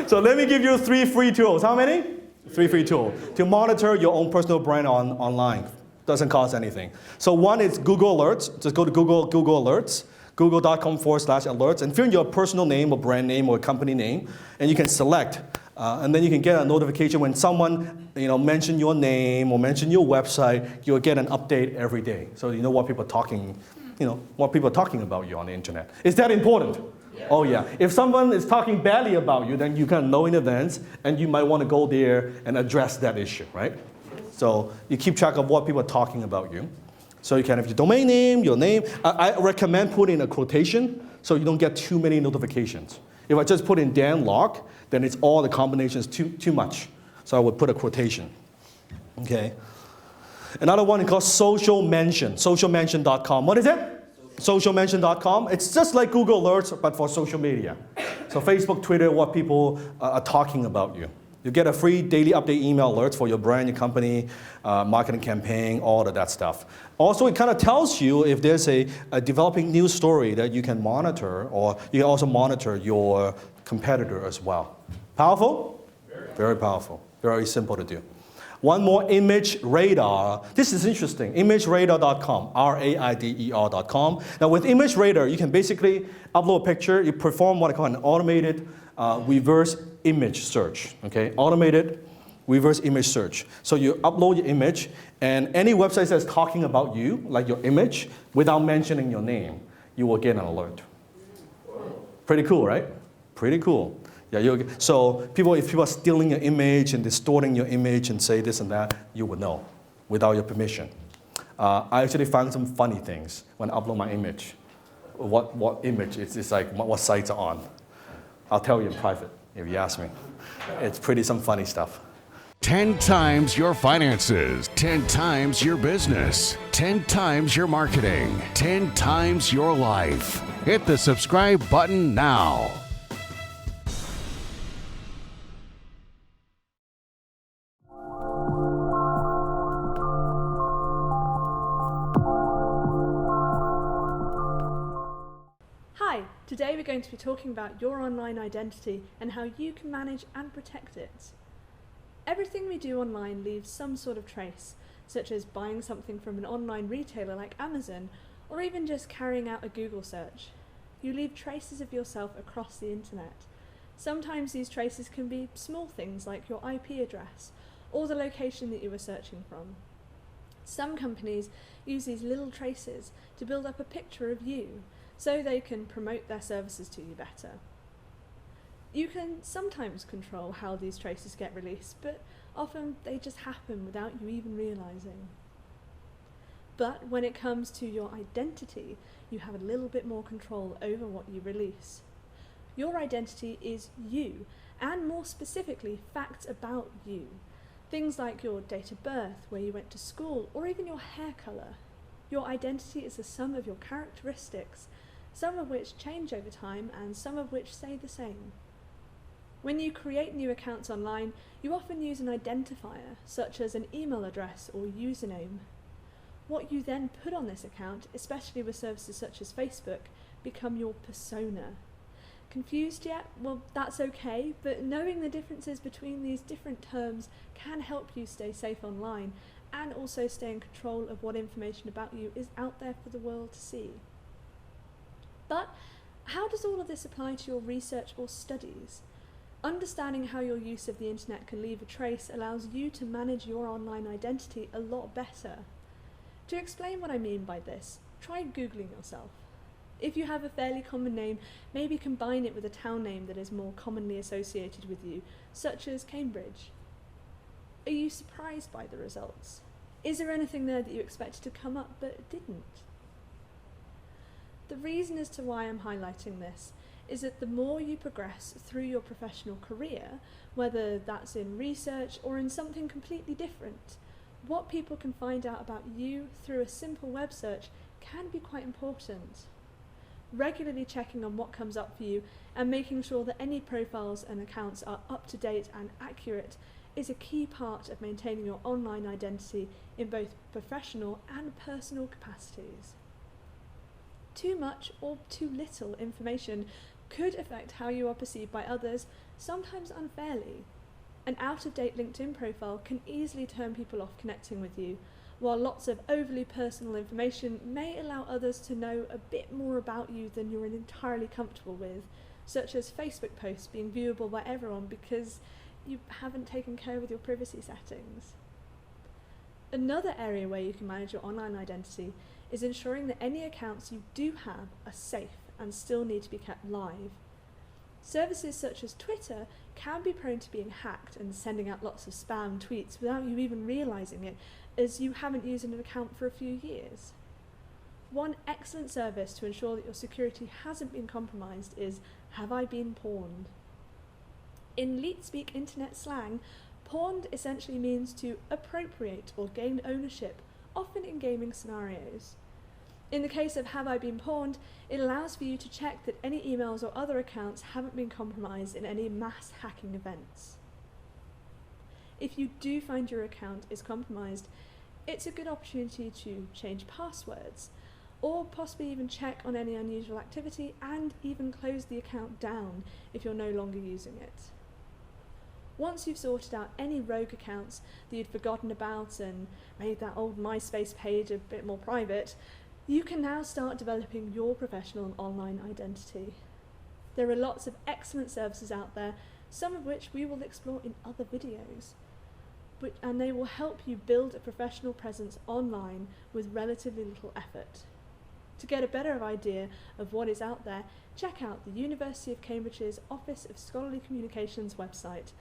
So let me give you 3 free tools. How many? 3 free tools to monitor your own personal brand online. Doesn't cost anything. So one is Google Alerts. Just go to Google Alerts, google.com/alerts, and fill in your personal name or brand name or company name, and you can select. And then you can get a notification when someone mention your name or mention your website. You'll get an update every day, so you know what people are talking, what people are talking about you on the internet. Is that important? Yeah. Oh yeah. If someone is talking badly about you, then you kind of know in advance, and you might want to go there and address that issue, right? So you keep track of what people are talking about you. So you can have your domain name, your name. I recommend putting a quotation so you don't get too many notifications. If I just put in Dan Lok, then it's all the combinations too much. So I would put a quotation. Okay. Another one is called Social Mention, socialmention.com. What is it? Socialmention.com. It's just like Google Alerts, but for social media. So Facebook, Twitter, what people are talking about you. You get a free daily update email alerts for your brand, your company, marketing campaign, all of that stuff. Also, it kind of tells you if there's a developing news story that you can monitor, or you can also monitor your competitor as well. Powerful? Very powerful. Very simple to do. One more, Image Radar. This is interesting, imageradar.com, RAIDER.com. Now with Image Radar, you can basically upload a picture, you perform what I call an automated reverse image search, okay? Automated reverse image search. So you upload your image, and any website that's talking about you, like your image, without mentioning your name, you will get an alert. Pretty cool, right? Pretty cool. Yeah, so if people are stealing your image and distorting your image and say this and that, you would know without your permission. I actually found some funny things when I upload my image. What image? It's like what sites are on. I'll tell you in private if you ask me. It's some funny stuff. 10 times your finances, 10 times your business, 10 times your marketing, 10 times your life. Hit the subscribe button now. Hi, today we're going to be talking about your online identity and how you can manage and protect it. Everything we do online leaves some sort of trace, such as buying something from an online retailer like Amazon, or even just carrying out a Google search. You leave traces of yourself across the internet. Sometimes these traces can be small things like your IP address or the location that you were searching from. Some companies use these little traces to build up a picture of you, so they can promote their services to you better. You can sometimes control how these traces get released, but often they just happen without you even realizing. But when it comes to your identity, you have a little bit more control over what you release. Your identity is you, and more specifically, facts about you. Things like your date of birth, where you went to school, or even your hair color. Your identity is the sum of your characteristics, some of which change over time and some of which stay the same. When you create new accounts online, you often use an identifier, such as an email address or username. What you then put on this account, especially with services such as Facebook, become your persona. Confused yet? Well, that's okay, but knowing the differences between these different terms can help you stay safe online and also stay in control of what information about you is out there for the world to see. But how does all of this apply to your research or studies? Understanding how your use of the internet can leave a trace allows you to manage your online identity a lot better. To explain what I mean by this, try Googling yourself. If you have a fairly common name, maybe combine it with a town name that is more commonly associated with you, such as Cambridge. Are you surprised by the results? Is there anything there that you expected to come up but didn't? The reason as to why I'm highlighting this is that the more you progress through your professional career, whether that's in research or in something completely different, what people can find out about you through a simple web search can be quite important. Regularly checking on what comes up for you and making sure that any profiles and accounts are up to date and accurate is a key part of maintaining your online identity in both professional and personal capacities. Too much or too little information could affect how you are perceived by others, sometimes unfairly. An out-of-date LinkedIn profile can easily turn people off connecting with you, while lots of overly personal information may allow others to know a bit more about you than you're entirely comfortable with, such as Facebook posts being viewable by everyone because you haven't taken care with your privacy settings. Another area where you can manage your online identity is ensuring that any accounts you do have are safe and still need to be kept live. Services such as Twitter can be prone to being hacked and sending out lots of spam tweets without you even realising it, as you haven't used an account for a few years. One excellent service to ensure that your security hasn't been compromised is Have I Been Pawned? In LeetSpeak internet slang, pawned essentially means to appropriate or gain ownership, often in gaming scenarios. In the case of Have I Been Pawned, it allows for you to check that any emails or other accounts haven't been compromised in any mass hacking events. If you do find your account is compromised, it's a good opportunity to change passwords, or possibly even check on any unusual activity and even close the account down if you're no longer using it. Once you've sorted out any rogue accounts that you'd forgotten about and made that old MySpace page a bit more private, you can now start developing your professional and online identity. There are lots of excellent services out there, some of which we will explore in other videos, and they will help you build a professional presence online with relatively little effort. To get a better idea of what is out there, check out the University of Cambridge's Office of Scholarly Communications website,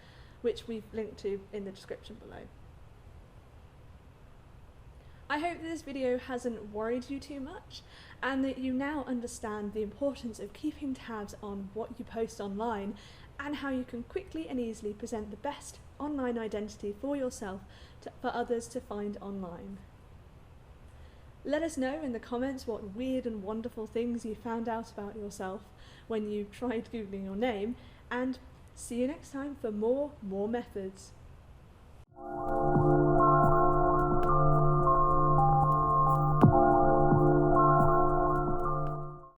which we've linked to in the description below. I hope that this video hasn't worried you too much, and that you now understand the importance of keeping tabs on what you post online and how you can quickly and easily present the best online identity for yourself for others to find online. Let us know in the comments what weird and wonderful things you found out about yourself when you tried Googling your name, and see you next time for more methods.